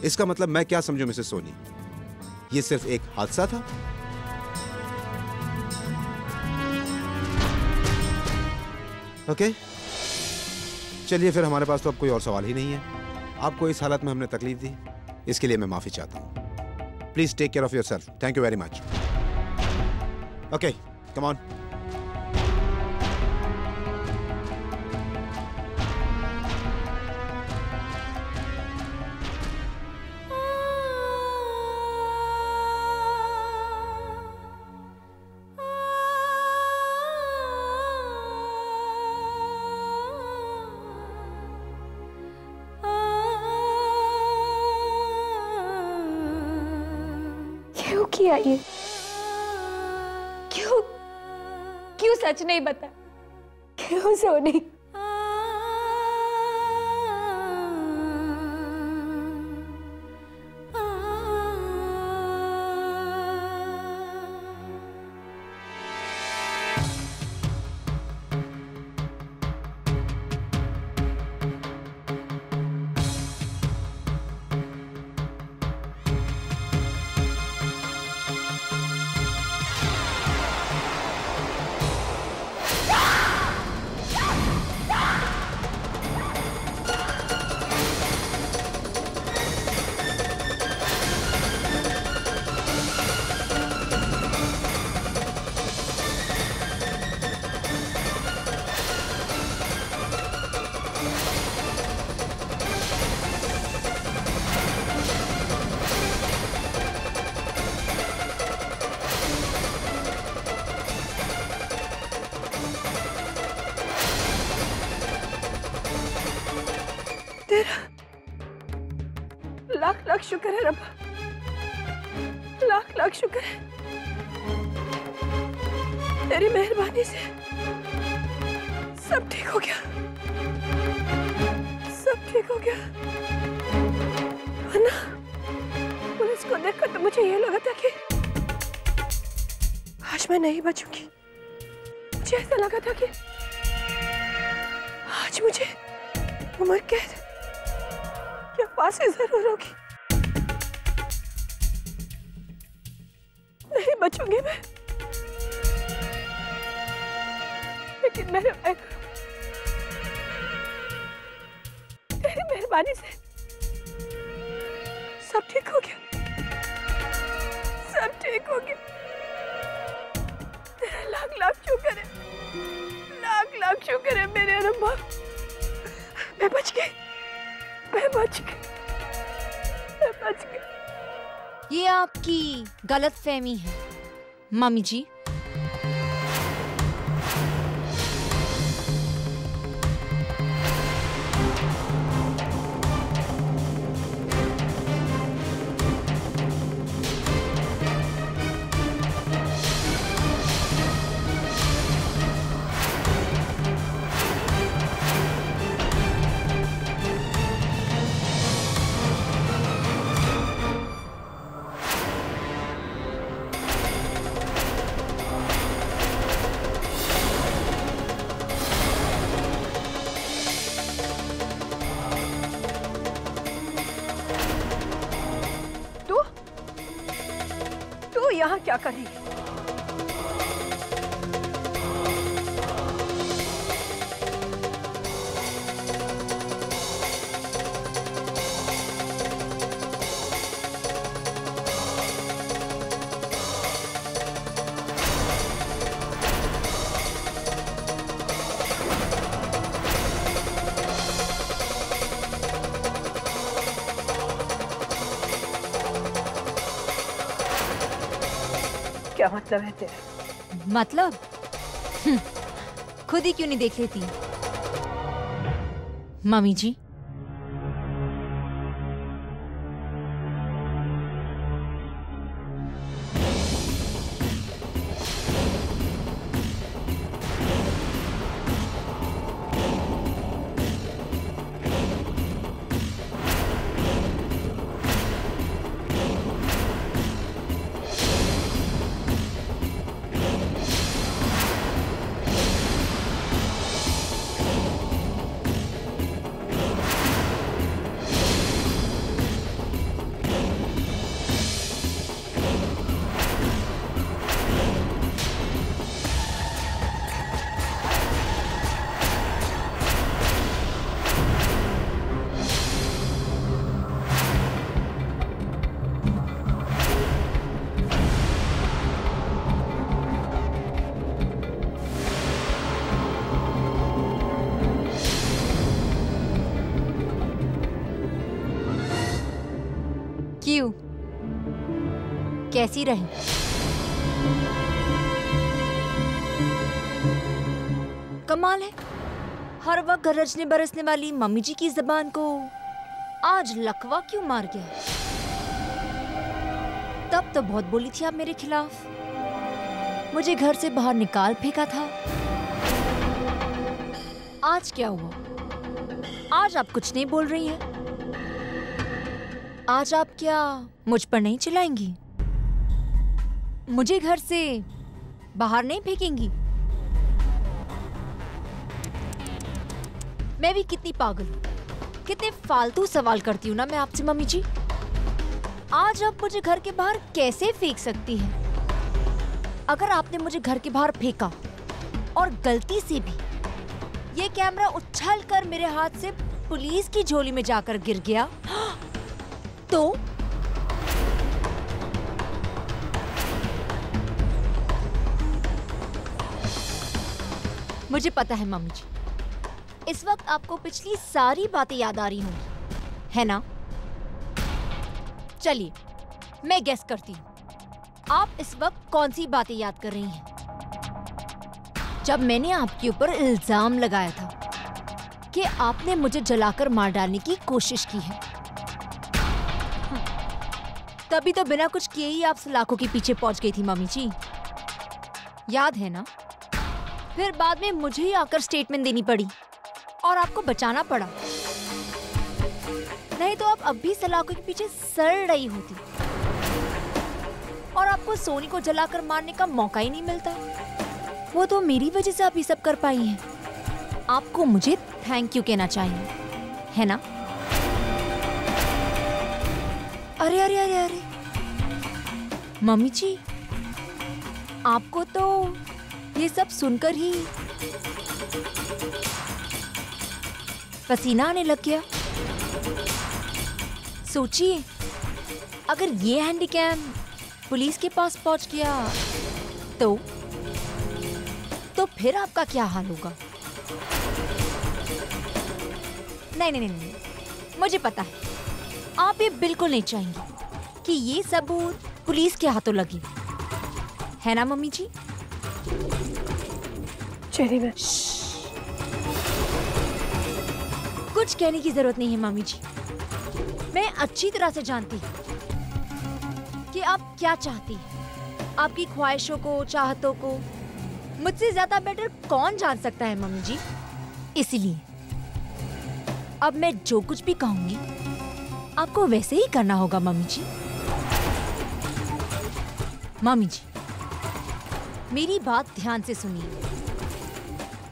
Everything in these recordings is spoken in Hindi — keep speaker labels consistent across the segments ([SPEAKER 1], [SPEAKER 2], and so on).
[SPEAKER 1] इसका मतलब मैं क्या समझूं मिसेस सोनी? ये सिर्फ एक हादसा था? ओके, चलिए फिर हमारे पास तो अब कोई और सवाल ही नहीं है। आपको इस हालत में हमने तकलीफ दी, इसके लिए मैं माफी चाहता हूं। Please take care of yourself. Thank you very much. Okay, come on.
[SPEAKER 2] किया ये? क्यों क्यों सच नहीं बता? क्यों सोनी? लाख लाख शुक्र है रब्बा, लाख लाख शुक्र है। तेरी मेहरबानी से सब ठीक हो गया, सब ठीक हो गया। वरना पुलिस को देखकर तो मुझे ये लगा था कि आज मैं नहीं बचूंगी। मुझे ऐसा लगा था कि आज मुझे उम्र कैद या फांसी जरूर होगी। नहीं बचूंगी मैं, लेकिन मेरे तेरी मेहरबानी से सब ठीक हो गया, सब ठीक हो गया। तेरा लाख लाख शुक्र है, लाख लाख शुक्र है मेरे रब्बा। मैं बच गई, मैं बच गई, मैं बच गई।
[SPEAKER 3] ये आपकी गलतफहमी है मम्मी जी।
[SPEAKER 2] यहाँ क्या कर रही है? क्या मतलब है तेरा?
[SPEAKER 3] मतलब खुद ही क्यों नहीं देख लेती मम्मी जी? यू। कैसी रही? कमाल है, हर वक्त गरजने बरसने वाली मम्मी जी की जबान को आज लकवा क्यों मार गया? तब तो बहुत बोली थी आप मेरे खिलाफ, मुझे घर से बाहर निकाल फेंका था। आज क्या हुआ? आज आप कुछ नहीं बोल रही हैं। आज आप क्या मुझ पर नहीं चिल्लाएंगी? मुझे घर से बाहर नहीं फेंकेंगी? मैं भी कितनी पागल हूँ, कितने फालतू सवाल करती हूँ ना मैं आपसे मम्मी जी। आज आप मुझे घर के बाहर कैसे फेंक सकती हैं? अगर आपने मुझे घर के बाहर फेंका और गलती से भी ये कैमरा उछल कर मेरे हाथ से पुलिस की झोली में जाकर गिर गया तो मुझे पता है मम्मी जी, इस वक्त आपको पिछली सारी बातें याद आ रही होंगी, है ना? चलिए मैं गेस करती हूँ, आप इस वक्त कौन सी बातें याद कर रही हैं? जब मैंने आपके ऊपर इल्जाम लगाया था कि आपने मुझे जलाकर मार डालने की कोशिश की है, तभी तो बिना कुछ किए ही आप सलाखों के पीछे पहुंच गई थी मम्मी जी, याद है ना? फिर बाद में मुझे ही आकर स्टेटमेंट देनी पड़ी और आपको बचाना पड़ा, नहीं तो आप अब भी सलाखों के पीछे सड़ रही होती और आपको सोनी को जलाकर मारने का मौका ही नहीं मिलता। वो तो मेरी वजह से आप ये सब कर पाई हैं। आपको मुझे थैंक यू कहना चाहिए, है ना? अरे अरे अरे अरे मम्मी जी, आपको तो ये सब सुनकर ही पसीना आने लग गया। सोचिए, अगर ये हैंडीकैम पुलिस के पास पहुंच गया तो फिर आपका क्या हाल होगा? नहीं नहीं नहीं, मुझे पता है आप ये बिल्कुल नहीं चाहेंगे कि ये सबूत पुलिस के हाथों लगे, है ना मम्मी जी?
[SPEAKER 2] चेरी मैम,
[SPEAKER 3] कुछ कहने की जरूरत नहीं है मम्मी जी, मैं अच्छी तरह से जानती हूँ कि आप क्या चाहती हैं। आपकी ख्वाहिशों को, चाहतों को मुझसे ज्यादा बेटर कौन जान सकता है मम्मी जी? इसलिए अब मैं जो कुछ भी कहूंगी आपको वैसे ही करना होगा मम्मी जी। मम्मी जी, मेरी बात ध्यान से सुनिए।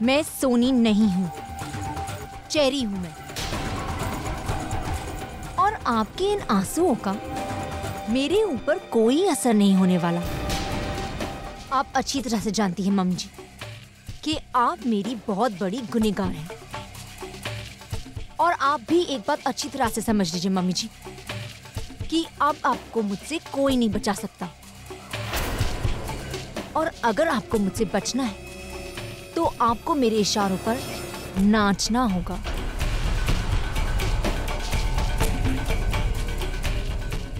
[SPEAKER 3] मैं सोनी नहीं हूं, चेरी हूं मैं, और आपके इन आंसुओं का मेरे ऊपर कोई असर नहीं होने वाला। आप अच्छी तरह से जानती हैं मम्मी जी कि आप मेरी बहुत बड़ी गुनहगार हैं, और आप भी एक बात अच्छी तरह से समझ लीजिए मम्मी जी कि अब आपको मुझसे कोई नहीं बचा सकता, और अगर आपको मुझसे बचना है तो आपको मेरे इशारों पर नाचना होगा।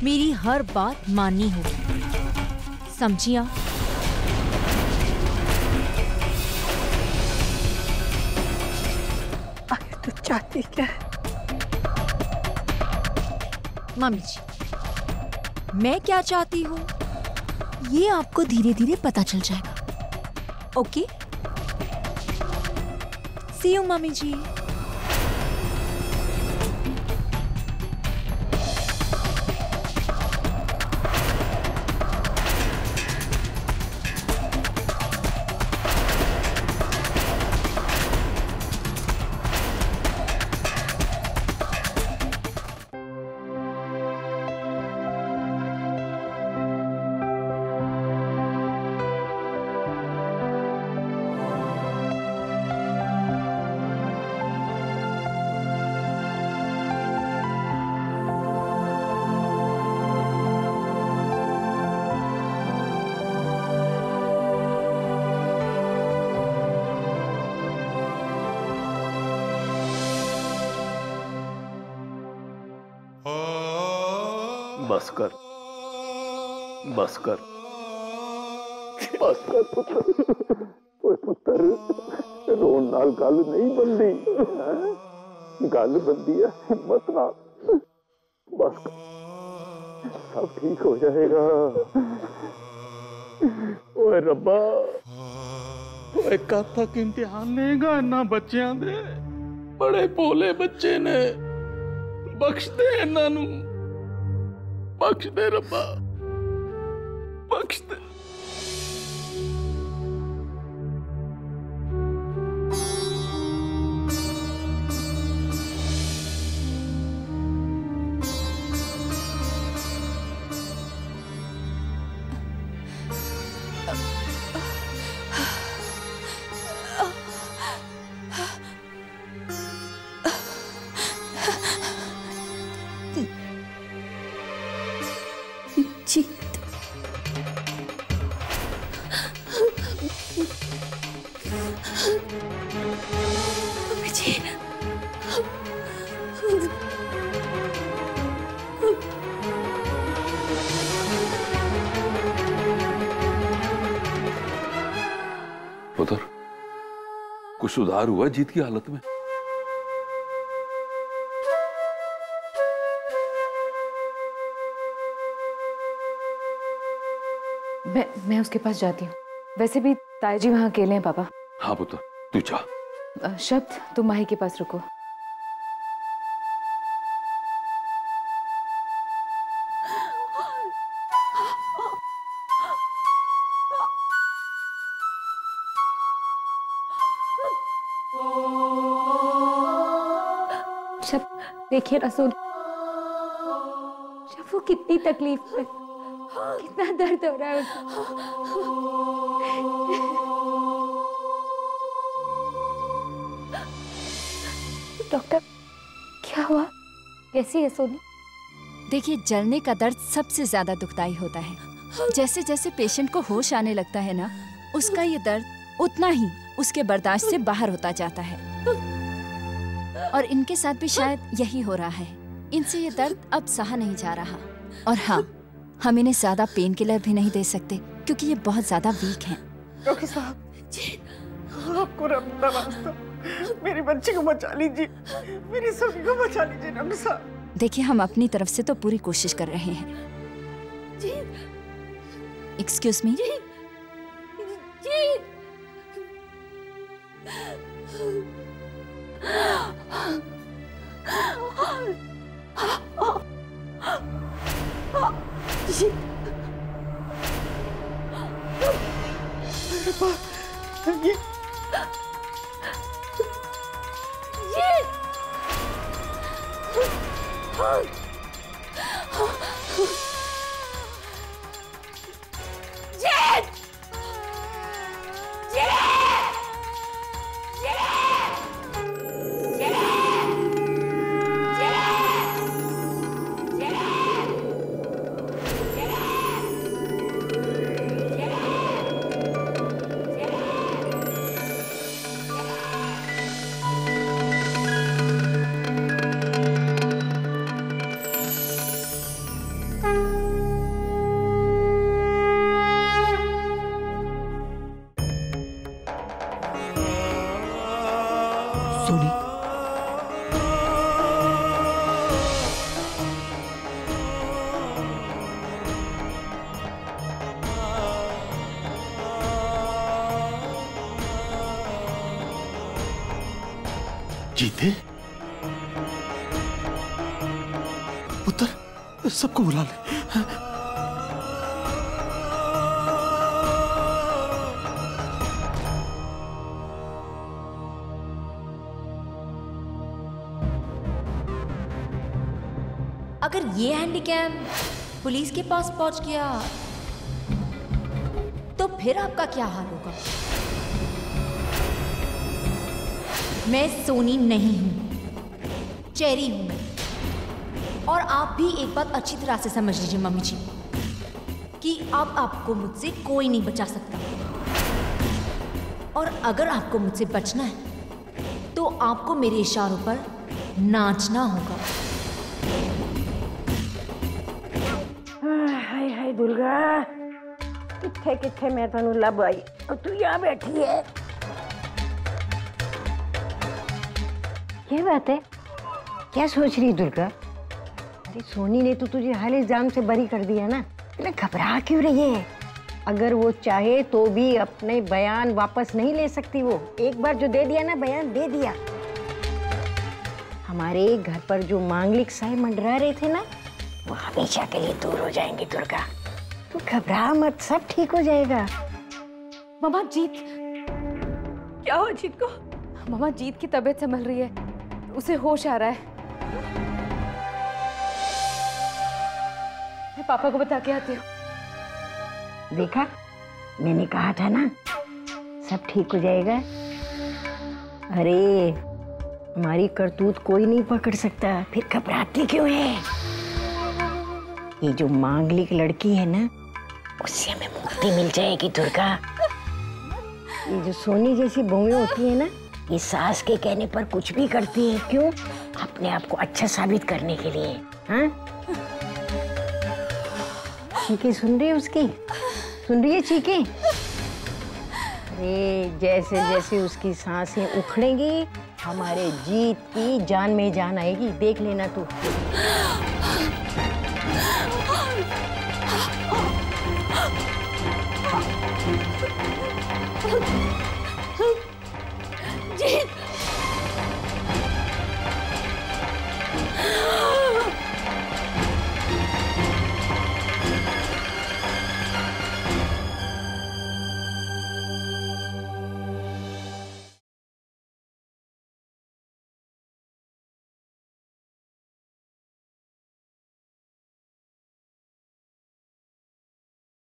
[SPEAKER 3] मेरी हर बात माननी होगी, समझिए?
[SPEAKER 2] आखिर तू चाहती क्या है?
[SPEAKER 3] मम्मी जी, मैं क्या चाहती हूँ ये आपको धीरे धीरे पता चल जाएगा। ओके, सी यू मम्मी जी।
[SPEAKER 4] बस कर, बस कर, बस कर पुत्र। ओए पुत्र, रोन नाल गल नहीं बनदी, गल बनदी है हिम्मत नाल। बस कर, सब ठीक हो जाएगा। ओए रब्बा, ओए कद तक इम्तिहान लेगा इन्हां बच्चियां दे? बड़े भोले बच्चे ने, बख्श दे इन्हां नूं, बख्श दे रब्बा, बख्श दे।
[SPEAKER 5] पुत्र, कुछ सुधार हुआ जीत की हालत में?
[SPEAKER 6] मैं उसके पास जाती हूँ। वैसे भी ताई जी वहाँ अकेले हैं पापा।
[SPEAKER 5] हाँ पुत्र, तू जा।
[SPEAKER 6] शब्द, तुम माही के पास रुको।
[SPEAKER 7] देखिए रसूल, वो कितनी तकलीफ में, कितना दर्द हो रहा है उसको। डॉक्टर, क्या हुआ? कैसी है सोनी?
[SPEAKER 8] देखिए, जलने का दर्द सबसे ज्यादा दुखदाई होता है। जैसे जैसे पेशेंट को होश आने लगता है ना, उसका ये दर्द उतना ही उसके बर्दाश्त से बाहर होता जाता है। और इनके साथ भी शायद यही हो रहा है। इनसे ये दर्द अब सहा नहीं जा रहा। और हाँ, हम इन्हें ज्यादा पेन किलर भी नहीं दे सकते क्योंकि ये बहुत ज्यादा वीक हैं।
[SPEAKER 9] डॉक्टर साहब, आपको रब का वास्ता, मेरी बच्ची को बचा लीजिए, मेरी सोनी को बचा लीजिए डॉक्टर साहब।
[SPEAKER 8] देखिए, हम अपनी तरफ से तो पूरी कोशिश कर रहे हैं। Excuse me.
[SPEAKER 4] जीते पुत्र, सबको बुला ले।
[SPEAKER 3] अगर ये हैंडीकैम पुलिस के पास पहुंच गया तो फिर आपका क्या हाल होगा? मैं सोनी नहीं हूं, चेरी हूं मैं। और आप भी एक बात अच्छी तरह से समझ लीजिए मम्मी जी, कि अब आपको मुझसे कोई नहीं बचा सकता। और अगर आपको मुझसे बचना है तो आपको मेरे इशारों पर नाचना होगा।
[SPEAKER 9] दुर्गा किथे किथे मैं तेनू लब आई और तू यहाँ बैठी है।
[SPEAKER 7] क्या बात है, क्या सोच रही दुर्गा? अरे सोनी ने तो तुझे हाल इल्जाम से बरी कर दिया ना, इतना घबरा क्यों रही है? अगर वो चाहे तो भी अपने बयान वापस नहीं ले सकती। वो एक बार जो दे दिया ना, बयान दे दिया। हमारे घर पर जो मांगलिक साए मंडरा रहे थे ना, वो हमेशा के लिए दूर हो जाएंगे दुर्गा। तू घबरा मत, सब ठीक हो जाएगा।
[SPEAKER 6] मामा जीत,
[SPEAKER 2] क्या हो जीत को?
[SPEAKER 6] मामा जीत की तबीयत संभल रही है, उसे होश आ रहा है। मैं पापा को बता के आती हूँ।
[SPEAKER 7] देखा, मैंने कहा था ना, सब ठीक हो जाएगा। अरे हमारी करतूत कोई नहीं पकड़ सकता, फिर घबराती क्यों है? ये जो मांगलिक लड़की है ना, उससे हमें मुक्ति मिल जाएगी दुर्गा। ये जो सोनी जैसी बहुएं होती है ना, ये सास के कहने पर कुछ भी करती है। क्यों? अपने आप को अच्छा साबित करने के लिए। हाँ, चीखें सुन रही है उसकी? सुन रही है चीखें? अरे जैसे जैसे उसकी सांसें उखड़ेंगी, हमारे जीत की जान में जान आएगी, देख लेना तू।